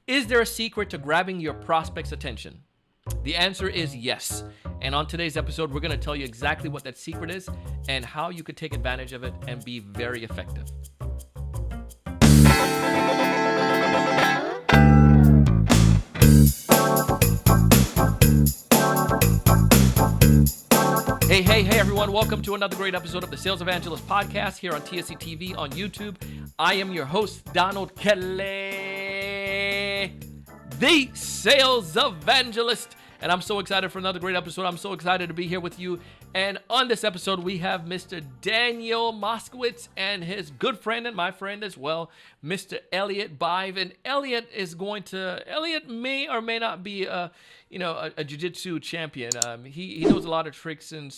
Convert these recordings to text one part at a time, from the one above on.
Is there a secret to grabbing your prospect's attention? The answer is yes. And on today's episode, we're going to tell you exactly what that secret is and how you could take advantage of it and be very effective. Hey, everyone. Welcome to another great episode of the Sales Evangelist Podcast here on TSE TV on YouTube. I am your host, Donald Kelly, the Sales Evangelist. And I'm so excited for another great episode. I'm so excited to be here with you. And on this episode, we have Mr. Daniel Moskowitz and his good friend and my friend as well, Mr. Eliott Bive. And Eliott may or may not be a jiu-jitsu champion. He knows a lot of tricks and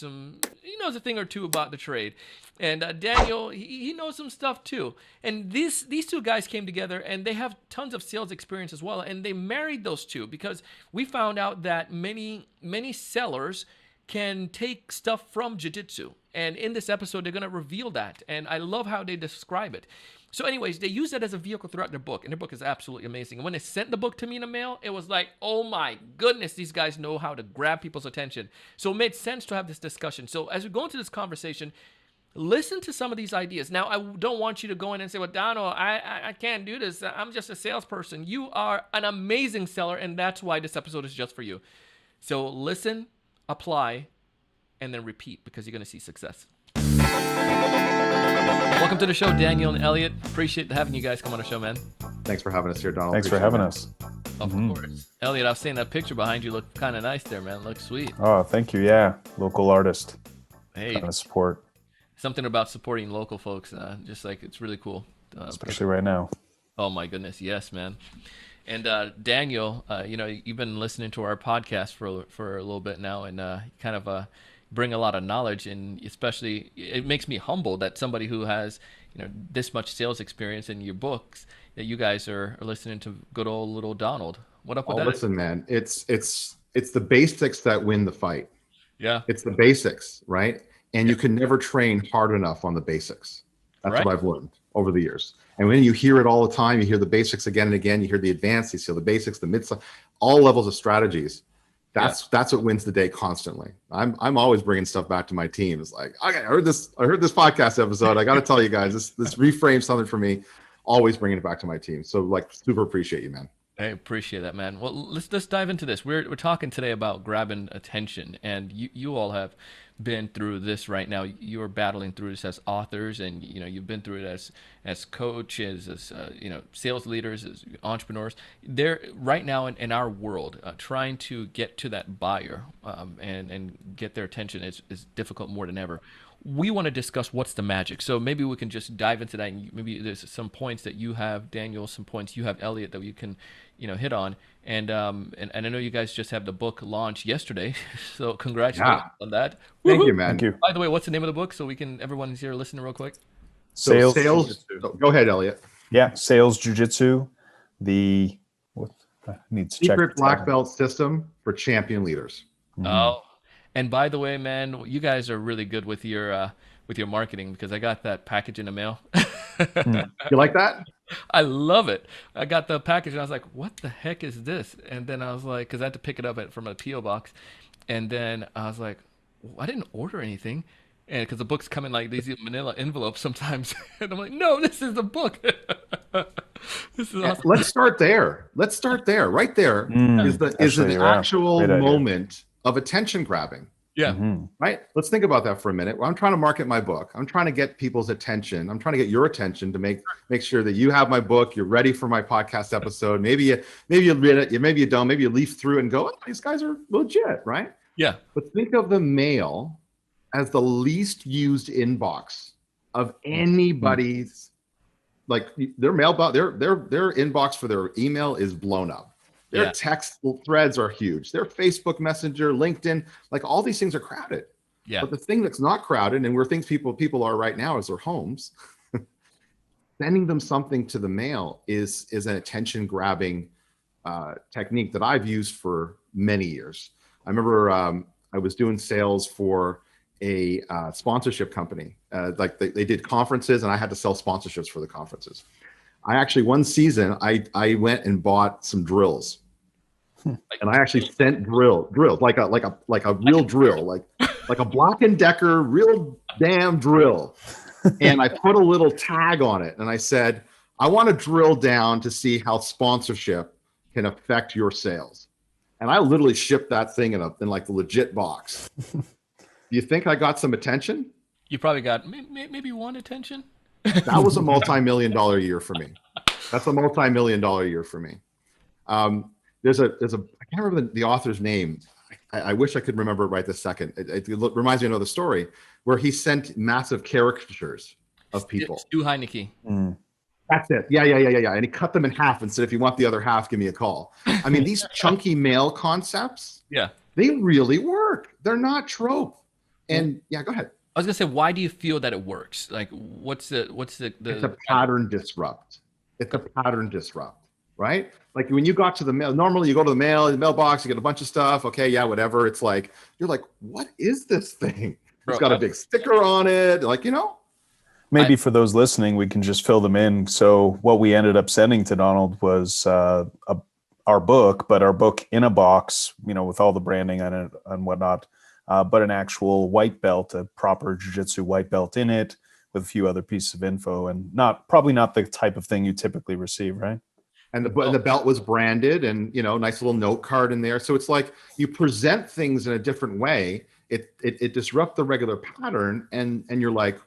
he knows a thing or two about the trade. And Daniel, he knows some stuff too. And these two guys came together and they have tons of sales experience as well. And they married those two because we found out that many sellers can take stuff from jiu-jitsu. And in this episode, they're going to reveal that. And I love how they describe it. So anyways, they use that as a vehicle throughout their book. And their book is absolutely amazing. And when they sent the book to me in the mail, it was like, oh my goodness, these guys know how to grab people's attention. So it made sense to have this discussion. So as we go into this conversation, listen to some of these ideas. Now, I don't want you to go in and say, well, Donald, I can't do this. I'm just a salesperson. You are an amazing seller, and that's why this episode is just for you. So listen, apply, and then repeat because you're going to see success. Welcome to the show, Daniel and Eliott. Appreciate having you guys come on the show, man. Thanks for having us here, Donald. Thanks for having us. Of course. Eliott, I was saying that picture behind you looked kind of nice there, man. Looks sweet. Oh, thank you. Yeah, local artist. Hey, kind of support. Something about supporting local folks, just like it's really cool. Especially right now. Oh my goodness, yes, man. And Daniel, you've been listening to our podcast for a little bit now, and kind of bring a lot of knowledge, and especially it makes me humble that somebody who has this much sales experience in your books, that you guys are listening to good old little Donald. What up with that? Listen, man, it's the basics that win the fight. Yeah, it's the basics, right? And you can never train hard enough on the basics. That's right. What I've learned over the years. And when you hear it all the time, you hear the basics again and again. You hear the advanced, you see the basics, the mid, all levels of strategies. That's what wins the day constantly. I'm always bringing stuff back to my team. It's like, okay, I heard this podcast episode. I got to tell you guys, this reframes something for me. Always bringing it back to my team. So super appreciate you, man. I appreciate that, man. Well, let's dive into this. We're talking today about grabbing attention, and you all have been through this right now. You're battling through this as authors, and you've been through it as coaches, as sales leaders, as entrepreneurs. They're right now in our world trying to get to that buyer and get their attention is difficult more than ever. We want to discuss what's the magic. So maybe we can just dive into that. And maybe there's some points that you have, Daniel, some points you have, Eliott, that we can, hit on. And I know you guys just have the book launched yesterday. So congratulations on that. Thank you, man. Thank you. By the way, what's the name of the book? So everyone's here listening real quick. Sales. Go ahead, Eliott. Yeah, Sales Jiu-Jitsu. Needs to check. Secret black belt system for champion leaders. Mm-hmm. Oh. And by the way, man, you guys are really good with your marketing because I got that package in the mail. You like that? I love it. I got the package and I was like, what the heck is this? And then I was like, because I had to pick it up from a P.O. box. And then I was like, well, I didn't order anything. And because the books come in like these manila envelopes sometimes. And I'm like, no, this is the book. This is awesome. Let's start there. Right there is the actual moment of attention grabbing. Yeah. Right. Let's think about that for a minute. Well, I'm trying to market my book. I'm trying to get people's attention. I'm trying to get your attention to make sure that you have my book. You're ready for my podcast episode. Maybe you read it. Maybe you don't. Maybe you leaf through and go, oh, these guys are legit. Right. Yeah. But think of the mail as the least used inbox of anybody's, like their mailbox, their inbox for their email is blown up. Their text threads are huge. Their Facebook Messenger, LinkedIn, like all these things are crowded. Yeah. But the thing that's not crowded, and where things people are right now, is their homes. Sending them something to the mail is an attention grabbing technique that I've used for many years. I remember I was doing sales for a sponsorship company. Like they did conferences, and I had to sell sponsorships for the conferences. I actually, one season, I went and bought some drills. And I actually sent drills like a real drill, like a Black and Decker real damn drill. And I put a little tag on it, and I said, I want to drill down to see how sponsorship can affect your sales. And I literally shipped that thing in like the legit box. Do you think I got some attention? You probably got maybe one attention. That was a multi-million-dollar year for me. That's a multi-million-dollar year for me. There's a I can't remember the author's name. I wish I could remember it right this second. It reminds me of another story where he sent massive caricatures of people. Stu Heineke. That's it. Yeah. And he cut them in half and said, if you want the other half, give me a call. I mean, these chunky mail concepts, they really work. They're not trope. And yeah, go ahead. I was gonna say, why do you feel that it works? Like, what's the It's a pattern disrupt. It's a pattern disrupt, right? Like when you got to the mail, normally you go to the mailbox, you get a bunch of stuff. Okay, yeah, whatever. It's like, you're like, what is this thing? It's got a big sticker on it. Like, Maybe for those listening, we can just fill them in. So what we ended up sending to Donald was our book, but our book in a box, with all the branding on it and whatnot, but an actual white belt, a proper jiu-jitsu white belt in it with a few other pieces of info, and probably not the type of thing you typically receive, right? And the belt was branded, and nice little note card in there. So it's like you present things in a different way. It disrupts the regular pattern, and you're like,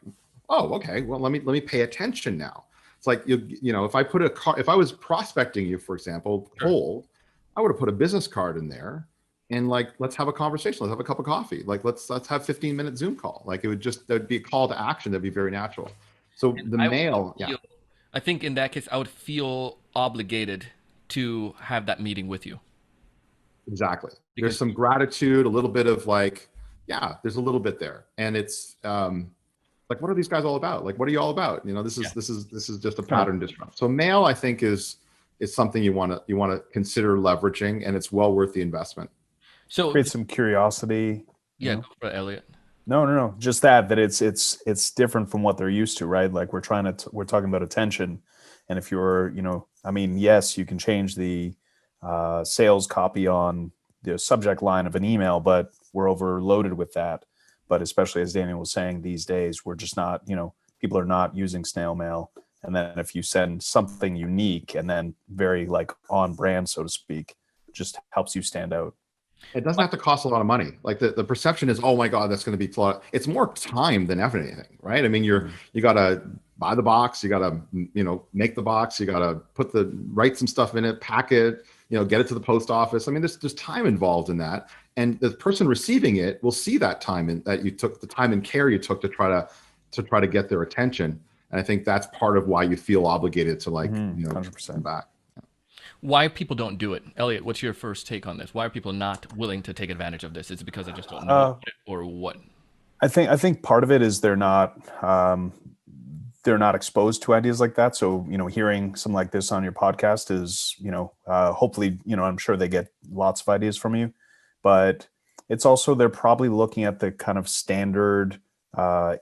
oh, okay, well, let me pay attention now. It's like, if I put if I was prospecting you, for example, cold, I would have put a business card in there and like, let's have a conversation. Let's have a cup of coffee. Like, let's have 15-minute Zoom call. Like there'd be a call to action. That'd be very natural. So the mail, I think in that case, I would feel obligated to have that meeting with you. Exactly. There's some gratitude, a little bit of like, there's a little bit there. And it's, like, what are these guys all about? Like, what are you all about? This is just a pattern disrupt. So mail, I think, is something you want to consider leveraging, and it's well worth the investment. So create some curiosity. Yeah, go for it, Eliott. No. Just that it's different from what they're used to, right? Like we're talking about attention, and if you're, yes, you can change the sales copy on the subject line of an email, but we're overloaded with that. But especially as Daniel was saying, these days, we're just not, people are not using snail mail. And then if you send something unique and then very like on brand, so to speak, just helps you stand out. It doesn't have to cost a lot of money. Like the perception is, oh my God, that's going to be a lot. It's more time than anything, right? I mean, you got to buy the box, you got to, make the box, you got to write some stuff in it, pack it, get it to the post office. I mean, there's time involved in that. And the person receiving it will see that time that you took, the time and care you took to try to get their attention. And I think that's part of why you feel obligated to 100% back. Why people don't do it, Eliott? What's your first take on this? Why are people not willing to take advantage of this? Is it because they just don't know it, or what? I think part of it is they're not exposed to ideas like that. So hearing something like this on your podcast is hopefully I'm sure they get lots of ideas from you. But it's also, they're probably looking at the kind of standard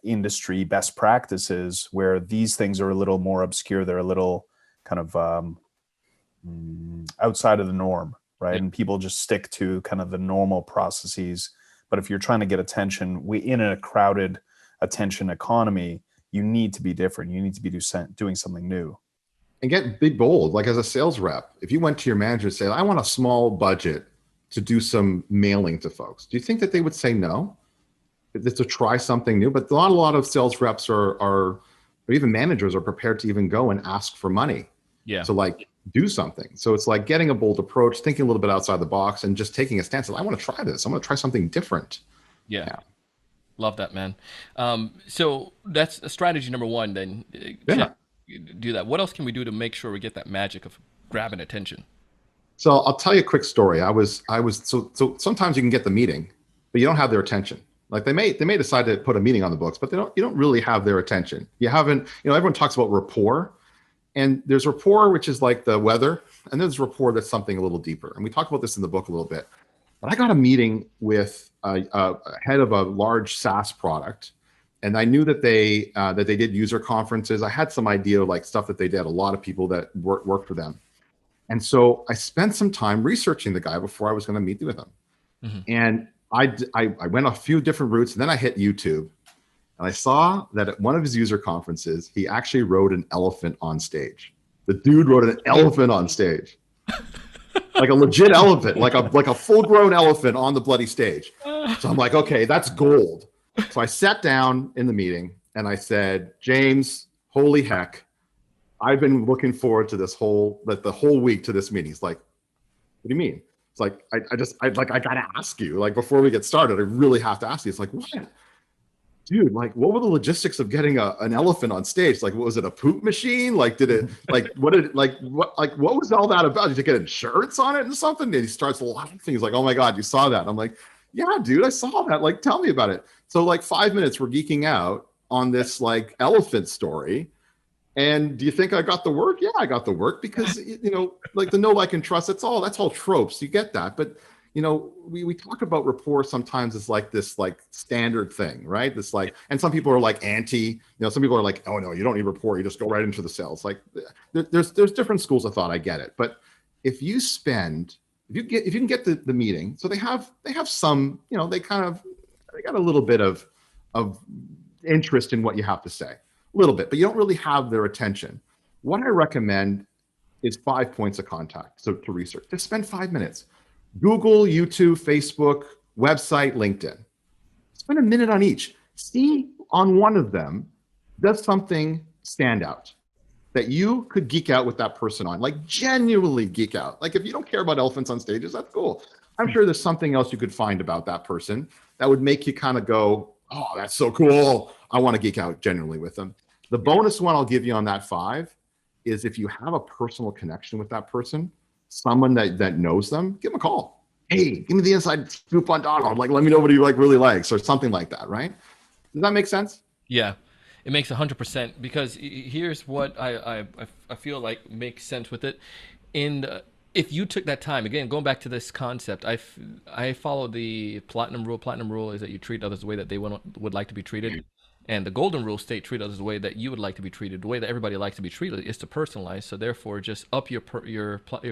industry best practices where these things are a little more obscure. They're a little kind of outside of the norm, right? Yeah. And people just stick to kind of the normal processes. But if you're trying to get attention, in a crowded attention economy, you need to be different. You need to be doing something new. And get big, bold. Like as a sales rep, if you went to your manager and say, I want a small budget to do some mailing to folks, do you think that they would say no? To try something new? But not a lot of sales reps or even managers are prepared to even go and ask for money to like do something. So it's like getting a bold approach, thinking a little bit outside the box, and just taking a stance. I want to try this. I'm going to try something different. Yeah. Love that, man. So that's strategy number one. Then do that. What else can we do to make sure we get that magic of grabbing attention? So I'll tell you a quick story. So sometimes you can get the meeting, but you don't have their attention. Like they may decide to put a meeting on the books, but you don't really have their attention. You haven't, everyone talks about rapport, and there's rapport, which is like the weather, and there's rapport that's something a little deeper. And we talk about this in the book a little bit. But I got a meeting with a head of a large SaaS product, and I knew that they did user conferences. I had some idea of like stuff that they did. A lot of people that worked for them, and so I spent some time researching the guy before I was going to meet with him. Mm-hmm. And I went a few different routes, and then I hit YouTube, and I saw that at one of his user conferences, he actually rode an elephant on stage. The dude rode an elephant on stage, like a legit elephant, like a full-grown elephant on the bloody stage. So I'm like, okay, that's gold. So I sat down in the meeting and I said, James, holy heck, I've been looking forward to the whole week to this meeting. He's like, what do you mean? It's like, I gotta ask you, like, before we get started, I really have to ask you. It's like, what? Dude, like, what were the logistics of getting an elephant on stage? Like, what was it, a poop machine? Like, what was all that about? Did you get insurance on it and something? And he starts laughing. He's like, oh my God, you saw that? I'm like, yeah, dude, I saw that. Like, tell me about it. So like 5 minutes, we're geeking out on this like elephant story. And do you think I got the work? Yeah, I got the work because, like the know, like, and trust, that's all tropes. You get that. But, we talk about rapport sometimes as like this like standard thing, right? This like, and some people are like some people are like, oh no, you don't need rapport. You just go right into the sales. Like there's different schools of thought. I get it. But if you can get the meeting, so they have some, they got a little bit of interest in what you have to say. A little bit, but you don't really have their attention. What I recommend is 5 points of contact. So to research, just spend 5 minutes. Google, YouTube, Facebook, website, LinkedIn. Spend a minute on each. See on one of them, does something stand out that you could geek out with that person on, like genuinely geek out. Like if you don't care about elephants on stages, that's cool. I'm sure there's something else you could find about that person that would make you kind of go, oh, that's so cool. I want to geek out genuinely with them. The bonus one I'll give you on that 5 is if you have a personal connection with that person, someone that knows them, give them a call. Hey, give me the inside scoop on Donald. Like, let me know what he like really likes or something like that, right? Does that make sense? Yeah, it makes 100% because here's what I feel like makes sense with it. If you took that time, again, going back to this concept, I follow the platinum rule. Platinum rule is that you treat others the way that they would like to be treated. And the golden rule state, treat others the way that you would like to be treated. The way that everybody likes to be treated is to personalize. So therefore, just up your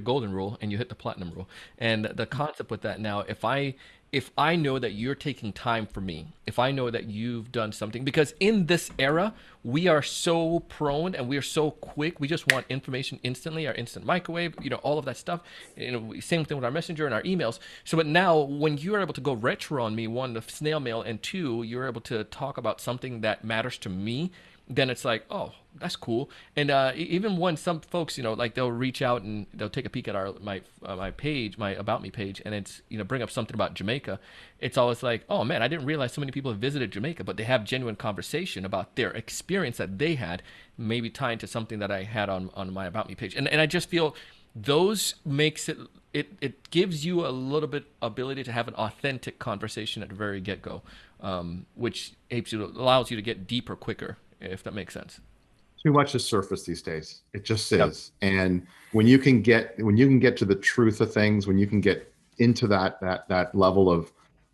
golden rule and you hit the platinum rule. And the concept with that now, if I know that you're taking time for me, if I know that you've done something, because in this era, we are so prone and we are so quick. We just want information instantly, our instant microwave, all of that stuff. Same thing with our messenger and our emails. So but now when you're able to go retro on me, one, the snail mail, and two, you're able to talk about something that matters to me, then it's like, oh, that's cool. And even when some folks, like they'll reach out and they'll take a peek at my page, my About Me page, and it's, bring up something about Jamaica. It's always like, oh man, I didn't realize so many people have visited Jamaica, but they have genuine conversation about their experience that they had, maybe tying to something that I had on my About Me page. And I just feel those makes it gives you a little bit ability to have an authentic conversation at the very get-go, which allows you to get deeper quicker, if that makes sense. Too much is surface these days. It just is. Yep. And when you can get to the truth of things, when you can get into that level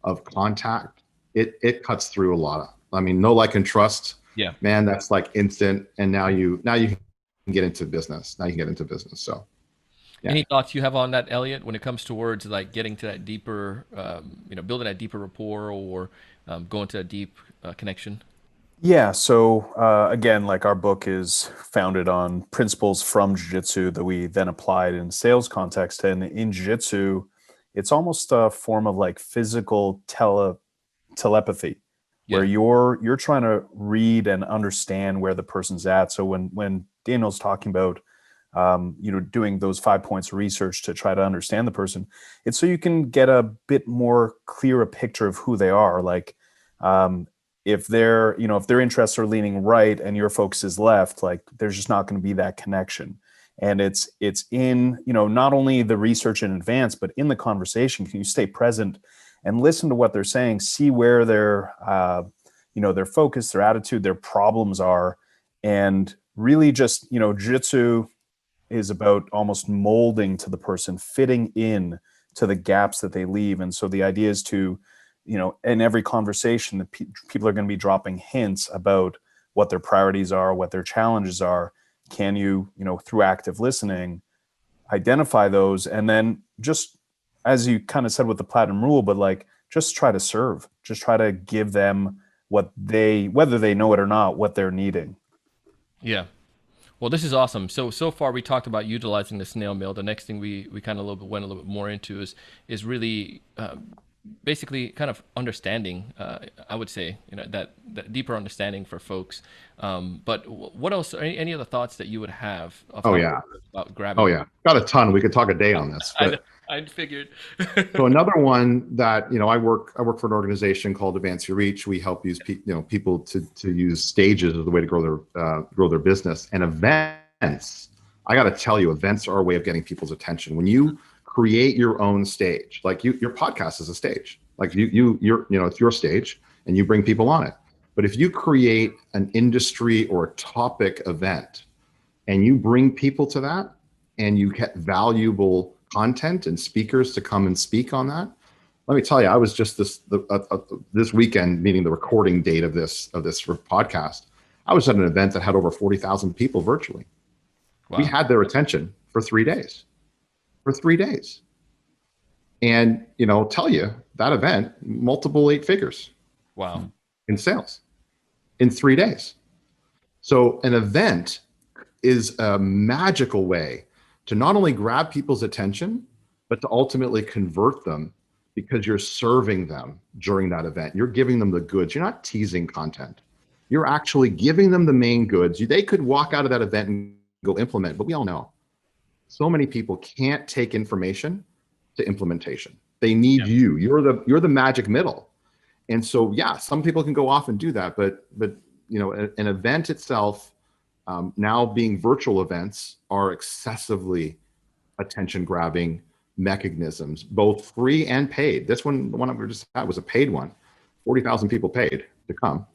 of contact, it cuts through a lot of. I mean, know, like, and trust. Yeah, man, that's like instant. And now you can get into business. So, yeah. Any thoughts you have on that, Eliott, when it comes towards like getting to that deeper, building that deeper rapport or going to a deep connection? Yeah. So again, like our book is founded on principles from jiu-jitsu that we then applied in sales context. And in jiu-jitsu, it's almost a form of like physical telepathy, where you're trying to read and understand where the person's at. So when Daniel's talking about doing those 5 points of research to try to understand the person, it's so you can get a bit more clear a picture of who they are. Like, if their interests are leaning right and your focus is left, like there's just not going to be that connection. And it's in, not only the research in advance, but in the conversation, can you stay present and listen to what they're saying, see where their focus, their attitude, their problems are, and really just, jiu-jitsu is about almost molding to the person, fitting in to the gaps that they leave. And so the idea is to in every conversation, the people are going to be dropping hints about what their priorities are, what their challenges are. Can you, through active listening, identify those, and then just, as you kind of said with the platinum rule, but like, just try to serve, just try to give them whether they know it or not, what they're needing. Yeah. Well, this is awesome. So far we talked about utilizing the snail mail. The next thing we kind of went a little bit more into is really basically kind of understanding. I would say that deeper understanding for folks. But what else? Any other thoughts that you would have? About grabbing. Oh yeah, got a ton. We could talk a day on this. But I figured. so another one that I work for an organization called Advance Your Reach. We help use people to use stages as the way to grow their business. And events, I got to tell you, events are a way of getting people's attention. When you create your own stage, like your podcast is a stage, like it's your stage, and you bring people on it. But if you create an industry or a topic event, and you bring people to that, and you get valuable content and speakers to come and speak on that. Let me tell you, I was just this weekend, meaning the recording date of this podcast. I was at an event that had over 40,000 people virtually. Wow. We had their attention for 3 days. And tell you that event, multiple 8 figures. Wow. In sales in 3 days. So an event is a magical way to not only grab people's attention, but to ultimately convert them, because you're serving them during that event. You're giving them the goods. You're not teasing content. You're actually giving them the main goods. They could walk out of that event and go implement, but we all know so many people can't take information to implementation. They need you. You're the magic middle. And so, yeah, some people can go off and do that, but an event itself, now being virtual events, are excessively attention-grabbing mechanisms, both free and paid. This one, the one we just had, was a paid one. 40,000 people paid to come,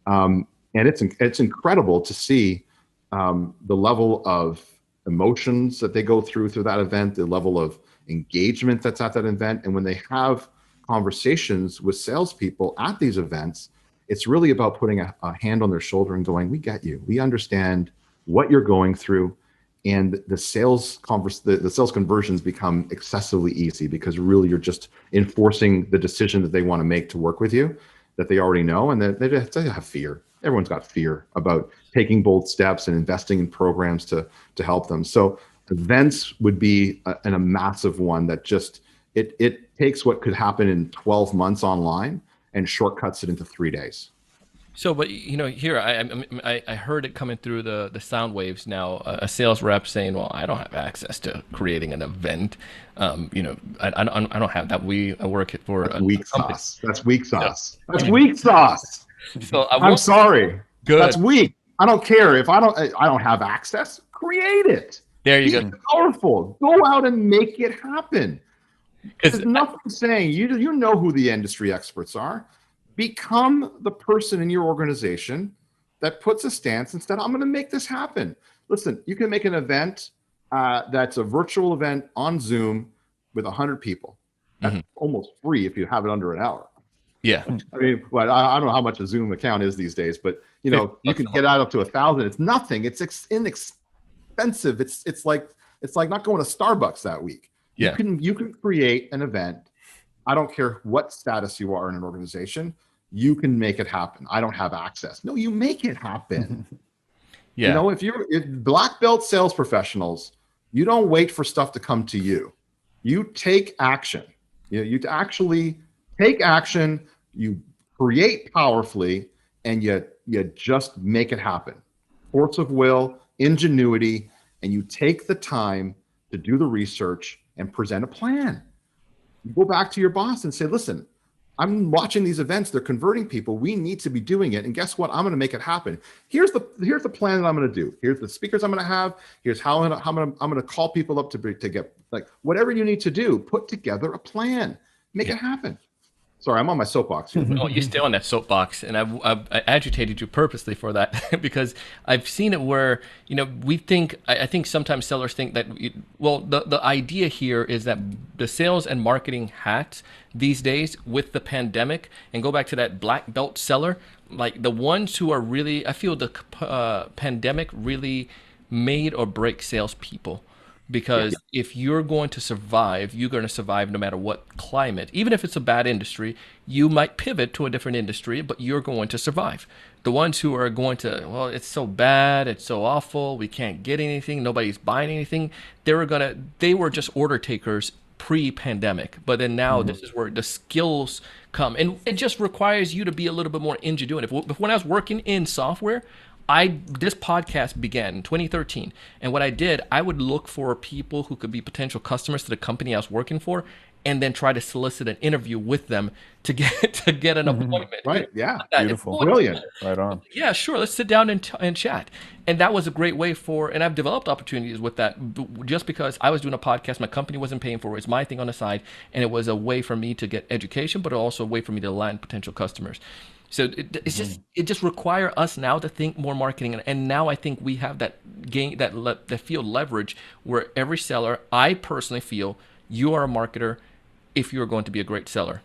and it's incredible to see the level of emotions that they go through that event, the level of engagement that's at that event, and when they have conversations with salespeople at these events, it's really about putting a hand on their shoulder and going, "We get you. We understand what you're going through." And the sales conversions become excessively easy, because really you're just enforcing the decision that they want to make to work with you, that they already know, and that they have fear. Everyone's got fear about taking bold steps and investing in programs to help them. So events would be a massive one that just it takes what could happen in 12 months online and shortcuts it into 3 days. So, but here I heard it coming through the sound waves now. A sales rep saying, "Well, I don't have access to creating an event. I don't have that. I work for a weak company." sauce. That's weak sauce. That's weak sauce. So I'm sorry. Good. That's weak. I don't care if I don't have access. Create it. There you go. Powerful. Go out and make it happen. There's nothing saying you know who the industry experts are. Become the person in your organization that puts a stance instead. I'm going to make this happen. Listen, you can make an event that's a virtual event on Zoom with 100 people. That's almost free if you have it under an hour. Yeah. I mean, well, I don't know how much a Zoom account is these days, but you can get out up to 1,000. It's nothing. It's inexpensive. It's like not going to Starbucks that week. Yeah. You can create an event. I don't care what status you are in an organization. You can make it happen. I don't have access. No, you make it happen. Yeah. If black belt sales professionals, you don't wait for stuff to come to you. You take action. You actually take action. You create powerfully, and you just make it happen. Force of will, ingenuity, and you take the time to do the research and present a plan. You go back to your boss and say, "Listen, I'm watching these events. They're converting people. We need to be doing it. And guess what? I'm going to make it happen. Here's the plan that I'm going to do. Here's the speakers I'm going to have. Here's how I'm going to call people up to get, like, whatever you need to do. Put together a plan. Make it happen." Sorry, I'm on my soapbox here, but Oh, you stay on that soapbox, and I agitated you purposely for that because I've seen it where we think I think sometimes sellers think that well the idea here is that the sales and marketing hat these days with the pandemic, and go back to that black belt seller, like the ones who are really, I feel the pandemic really made or break salespeople, yeah, because if you're going to survive, you're going to survive no matter what climate. Even if it's a bad industry, you might pivot to a different industry, but you're going to survive. The ones who are going to, well, it's so bad, it's so awful, we can't get anything, nobody's buying anything. They were just order takers pre-pandemic, but then now this is where the skills come, and it just requires you to be a little bit more ingenuity. If when I was working in software, this podcast began in 2013, and what I did, I would look for people who could be potential customers to the company I was working for, and then try to solicit an interview with them to get an appointment. right, yeah, Beautiful. brilliant. Right on. Yeah, sure. Let's sit down and chat. And that was a great way and I've developed opportunities with that just because I was doing a podcast. My company wasn't paying for it. It's my thing on the side. And it was a way for me to get education, but also a way for me to land potential customers. So it just require us now to think more marketing. And now I think we have that gain, that field leverage where every seller, I personally feel you are a marketer if you're going to be a great seller.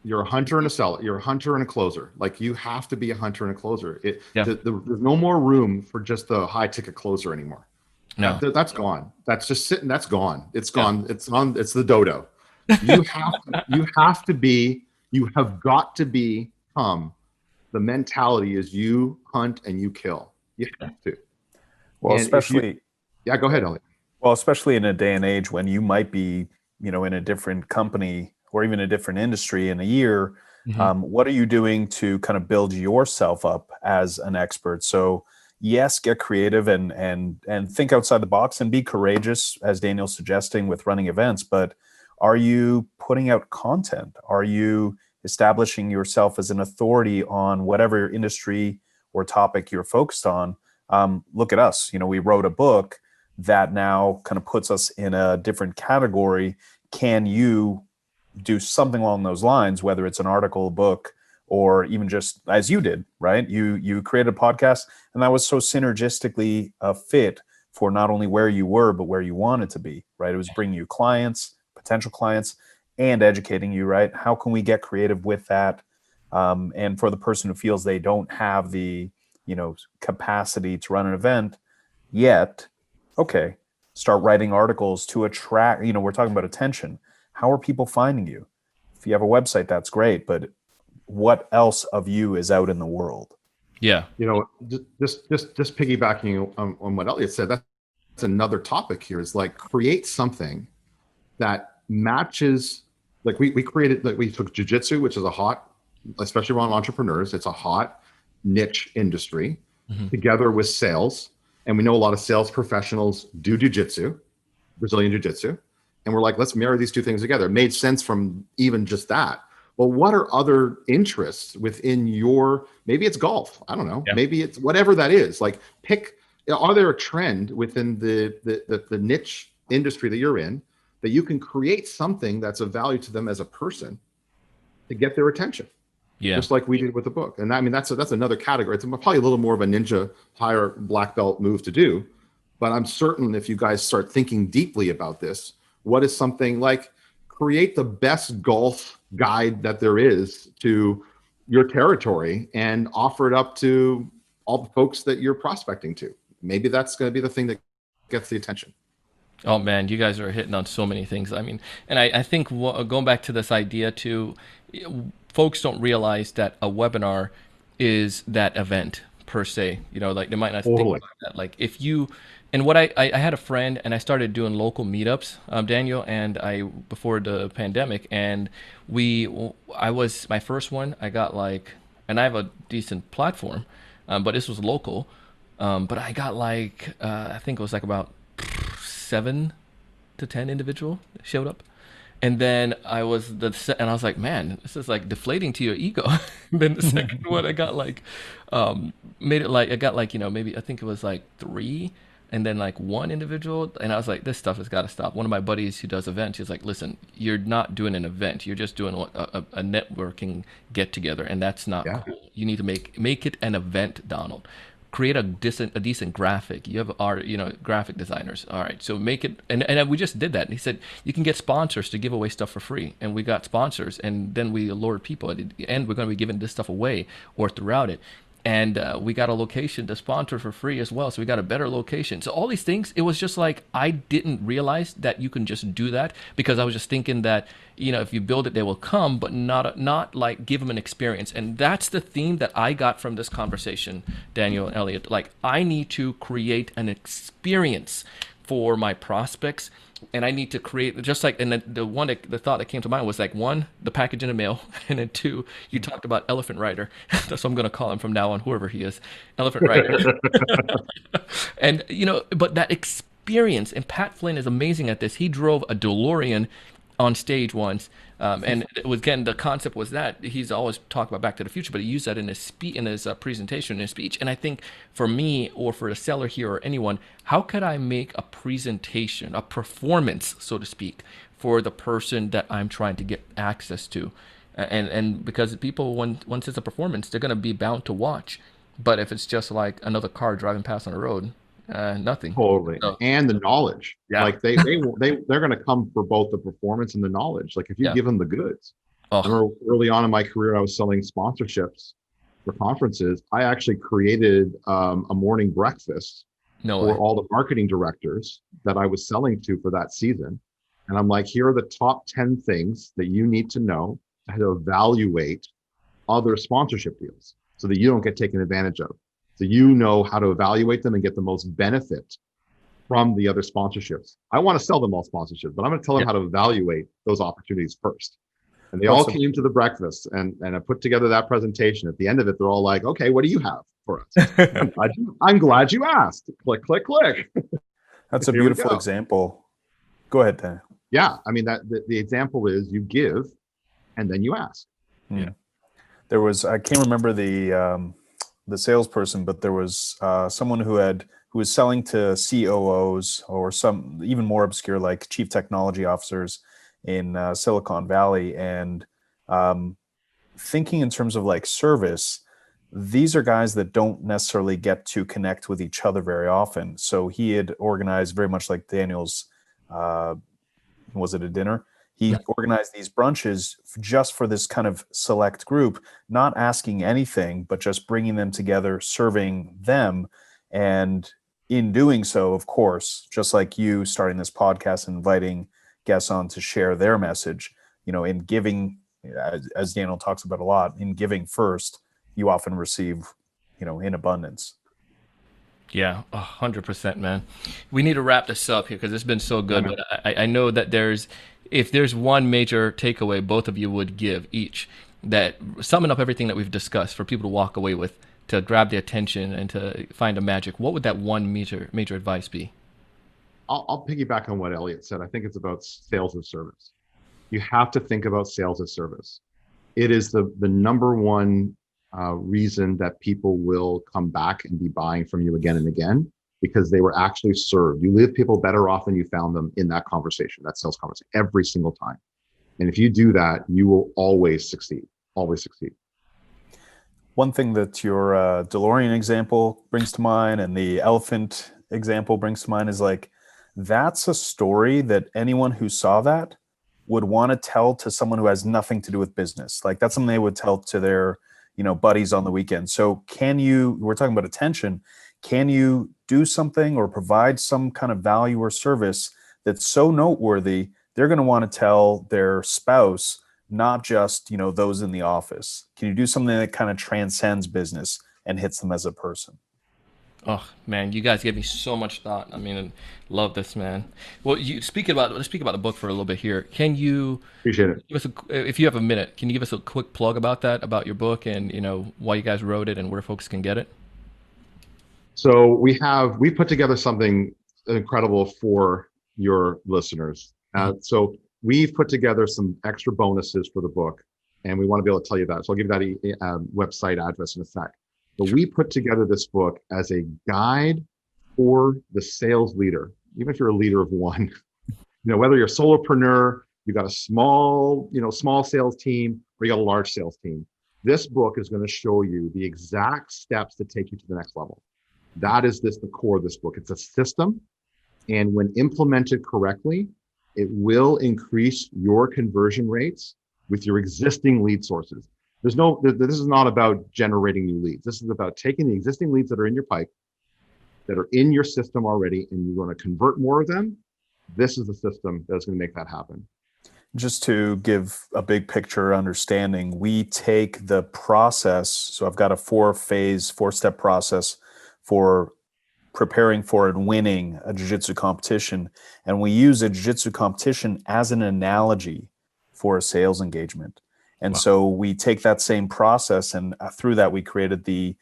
You're a hunter and a seller. You're a hunter and a closer. Like you have to be a hunter and a closer. Yeah. There's no more room for just the high ticket closer anymore. No. That's gone. That's just sitting. That's gone. It's gone. Yeah. It's the dodo. You have to be. You have got to become. The mentality is you hunt and you kill. You have to. Well, And especially. Yeah, go ahead, Eliott. Well, especially in a day and age when you might be, in a different company or even a different industry in a year. What are you doing to kind of build yourself up as an expert? So yes, get creative and think outside the box and be courageous, as Daniel's suggesting, with running events. But are you putting out content? Are you establishing yourself as an authority on whatever industry or topic you're focused on? Look at us. We wrote a book that now kind of puts us in a different category. Can you do something along those lines, whether it's an article, book, or even just as you did, right? You created a podcast, and that was so synergistically a fit for not only where you were, but where you wanted to be, right? It was bringing you clients, potential clients, and educating you, right? How can we get creative with that? And for the person who feels they don't have the, capacity to run an event yet, okay, start writing articles to attract, we're talking about attention. How are people finding you? If you have a website, that's great, but what else of you is out in the world? Yeah. Just piggybacking on what Eliott said, that's another topic here, is like create something that matches. Like we created, like we took jujitsu, which is a hot, especially around entrepreneurs, it's a hot niche industry, together with sales. And we know a lot of sales professionals do jujitsu, Brazilian jiu-jitsu. And we're like, let's marry these two things together. It made sense from even just that. Well, what are other interests within maybe it's golf. I don't know. Yeah. Maybe it's whatever that is. Like are there a trend within the niche industry that you're in that you can create something that's of value to them as a person to get their attention? Yeah. Just like we did with the book. And I mean, that's another category. It's probably a little more of a ninja higher black belt move to do, but I'm certain if you guys start thinking deeply about this, what is something like create the best golf guide that there is to your territory and offer it up to all the folks that you're prospecting to. Maybe that's going to be the thing that gets the attention. Oh man, you guys are hitting on so many things. I mean, and I think going back to this idea too, folks don't realize that a webinar is that event per se. Like they might not think about that. Like if you, and what I had a friend and I started doing local meetups, Daniel, and before the pandemic, and I was my first one. I got and I have a decent platform, but this was local, but I got I think it was about 7 to 10 individual showed up, and then I was like, man, this is like deflating to your ego. Then the second one I got made it I got maybe I think it was 3. and then like one individual, and I was like, this stuff has got to stop. One of my buddies who does events, he's like, listen, you're not doing an event, you're just doing a networking get together, and that's not Yeah. cool. You need to make it an event, Donald. Create a decent graphic. You have art, graphic designers. All right, so make it, and we just did that. And he said you can get sponsors to give away stuff for free, and we got sponsors, and then we lured people at the end. We're going to be giving this stuff away or throughout it, and we got a location to sponsor for free as well. So we got a better location. So all these things, it was just like I didn't realize that you can just do that, because I was just thinking that if you build it, they will come, but not like give them an experience. And that's the theme that I got from this conversation, Daniel and Eliott. Like, I need to create an experience for my prospects, and I need to create, just like, and the thought that came to mind was like, one, the package in the mail, and then two, you talked about Elephant Rider. That's what I'm going to call him from now on, whoever he is, Elephant Rider. And but that experience, and Pat Flynn is amazing at this. He drove a DeLorean on stage once, and it was, again, the concept was that he's always talked about Back to the Future, but he used that in his presentation, in his speech. And I think for me, or for a seller here, or anyone, how could I make a presentation, a performance, so to speak, for the person that I'm trying to get access to? And because people, once it's a performance, they're going to be bound to watch. But if it's just like another car driving past on the road, nothing. Totally. So, And the knowledge. Yeah. Like they're going to come for both the performance and the knowledge. Like if you Yeah. give them the goods. I oh, remember early on in my career, I was selling sponsorships for conferences. I actually created a morning breakfast no for way. all the marketing directors that I was selling to for that season. And I'm like, here are the top 10 things that you need to know how to evaluate other sponsorship deals so that you don't get taken advantage of. So you know how to evaluate them and get the most benefit from the other sponsorships. I want to sell them all sponsorships, but I'm going to tell them how to evaluate those opportunities first. And they all came to the breakfast, and I put together that presentation. At the end of it, they're all like, okay, what do you have for us? I'm glad you asked. Click, click, click. That's a Here we beautiful go. example. Go ahead, Dan. Yeah. I mean, the example is you give and then you ask. Yeah. There was, I can't remember the salesperson, but there was someone who was selling to COOs, or some even more obscure, like chief technology officers in Silicon Valley, and thinking in terms of like service. These are guys that don't necessarily get to connect with each other very often. So he had organized, very much like Daniel's, was it a dinner? He organized these brunches just for this kind of select group, not asking anything, but just bringing them together, serving them. And in doing so, of course, just like you starting this podcast and inviting guests on to share their message, in giving, as Daniel talks about a lot, in giving first, you often receive, in abundance. Yeah, 100%, man. We need to wrap this up here because it's been so good. But I know that if there's one major takeaway both of you would give each, that summing up everything that we've discussed for people to walk away with, to grab the attention and to find a magic, what would that one major advice be? I'll piggyback on what Eliott said. I think it's about sales as service. You have to think about sales as service. It is the number one reason that people will come back and be buying from you again and again, because they were actually served. You leave people better off than you found them in that conversation, that sales conversation, every single time. And if you do that, you will always succeed, always succeed. One thing that your DeLorean example brings to mind, and the elephant example brings to mind, is like, that's a story that anyone who saw that would want to tell to someone who has nothing to do with business. Like, that's something they would tell to their buddies on the weekend. So we're talking about attention. Can you do something or provide some kind of value or service that's so noteworthy, they're going to want to tell their spouse, not just, those in the office? Can you do something that kind of transcends business and hits them as a person? Oh man, you guys gave me so much thought. I mean, love this, man. Well, let's speak about the book for a little bit here. Can you Appreciate it. give us if you have a minute, can you give us a quick plug about about your book, and why you guys wrote it and where folks can get it? So we put together something incredible for your listeners. So we've put together some extra bonuses for the book, and we want to be able to tell you that. So I'll give you that website address in a sec. But we put together this book as a guide for the sales leader, even if you're a leader of one. Whether you're a solopreneur, you got a small sales team, or you got a large sales team. This book is going to show you the exact steps to take you to the next level. That is the core of this book. It's a system. And when implemented correctly, it will increase your conversion rates with your existing lead sources. This is not about generating new leads. This is about taking the existing leads that are in your pipe, that are in your system already, and you're going to convert more of them. This is the system that's going to make that happen. Just to give a big picture understanding, we take the process. So I've got a 4-step process for preparing for and winning a jiu-jitsu competition. And we use a jiu-jitsu competition as an analogy for a sales engagement. And so we take that same process, and through that, we created the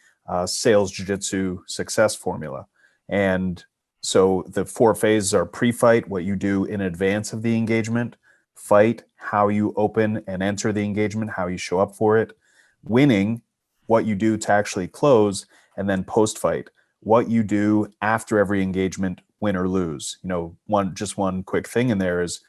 sales jiu-jitsu success formula. And so the 4 phases are pre-fight, what you do in advance of the engagement; fight, how you open and enter the engagement, how you show up for it; winning, what you do to actually close; and then post-fight, what you do after every engagement, win or lose. One quick thing in there is,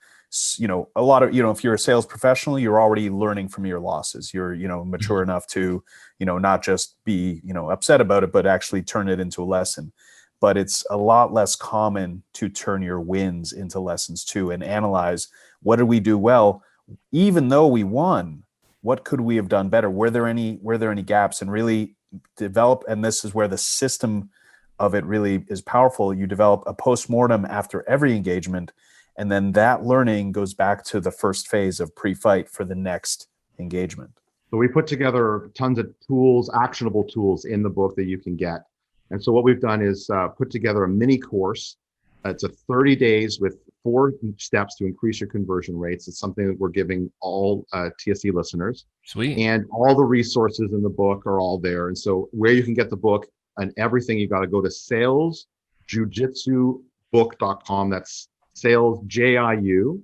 a lot of, if you're a sales professional, you're already learning from your losses. You're, mature enough to, not just be, upset about it, but actually turn it into a lesson. But it's a lot less common to turn your wins into lessons too, and analyze, what did we do well? Even though we won, what could we have done better? Were there any gaps? And really develop, and this is where the system of it really is powerful. You develop a postmortem after every engagement, and then that learning goes back to the first phase of pre-fight for the next engagement. So we put together tons of tools, actionable tools in the book that you can get. And so what we've done is put together a mini course. It's a 30 days with 4 steps to increase your conversion rates. It's something that we're giving all TSE listeners. Sweet. And all the resources in the book are all there. And so where you can get the book and everything, you got to go to salesjujitsubook.com. That's sales, JIUJITSU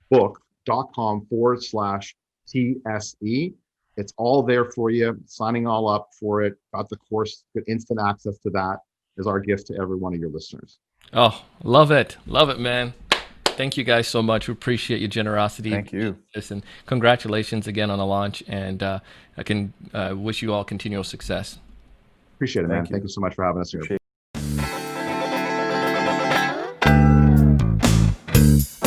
book.com/TSE. It's all there for you. Signing all up for it. Got the course, get instant access to that is our gift to every one of your listeners. Oh, love it. Love it, man. Thank you guys so much. We appreciate your generosity. Thank you. Listen, congratulations again on the launch, and I can wish you all continual success. Appreciate it, man. Thank you so much for having us here.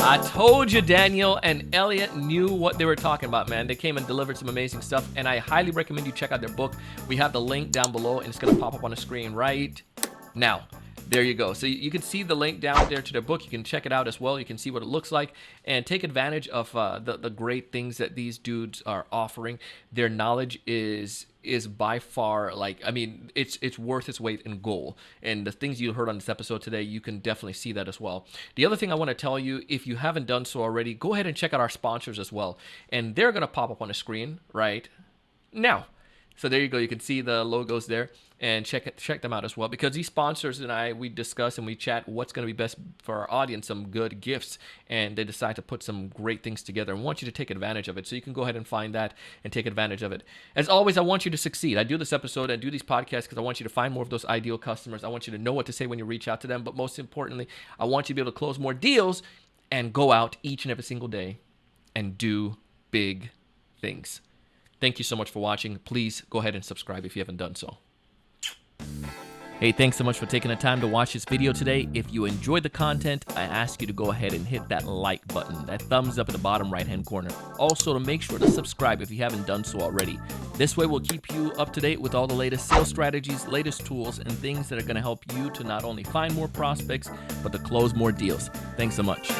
I told you Daniel and Eliott knew what they were talking about, man. They came and delivered some amazing stuff, and I highly recommend you check out their book. We have the link down below, and it's going to pop up on the screen right now. There you go. So you can see the link down there to their book. You can check it out as well. You can see what it looks like and take advantage of the great things that these dudes are offering. Their knowledge is by far, it's worth its weight in gold. And the things you heard on this episode today, you can definitely see that as well. The other thing I want to tell you, if you haven't done so already, go ahead and check out our sponsors as well. And they're going to pop up on the screen right now. So there you go. You can see the logos there, and check them out as well, because these sponsors and we discuss and we chat what's going to be best for our audience, some good gifts, and they decide to put some great things together and want you to take advantage of it. So you can go ahead and find that and take advantage of it. As always, I want you to succeed. I do this episode and do these podcasts because I want you to find more of those ideal customers. I want you to know what to say when you reach out to them, but most importantly, I want you to be able to close more deals and go out each and every single day and do big things. Thank you so much for watching. Please go ahead and subscribe if you haven't done so. Hey, thanks so much for taking the time to watch this video today. If you enjoyed the content, I ask you to go ahead and hit that like button, that thumbs up at the bottom right-hand corner. Also, to make sure to subscribe if you haven't done so already. This way, we'll keep you up to date with all the latest sales strategies, latest tools, and things that are going to help you to not only find more prospects, but to close more deals. Thanks so much.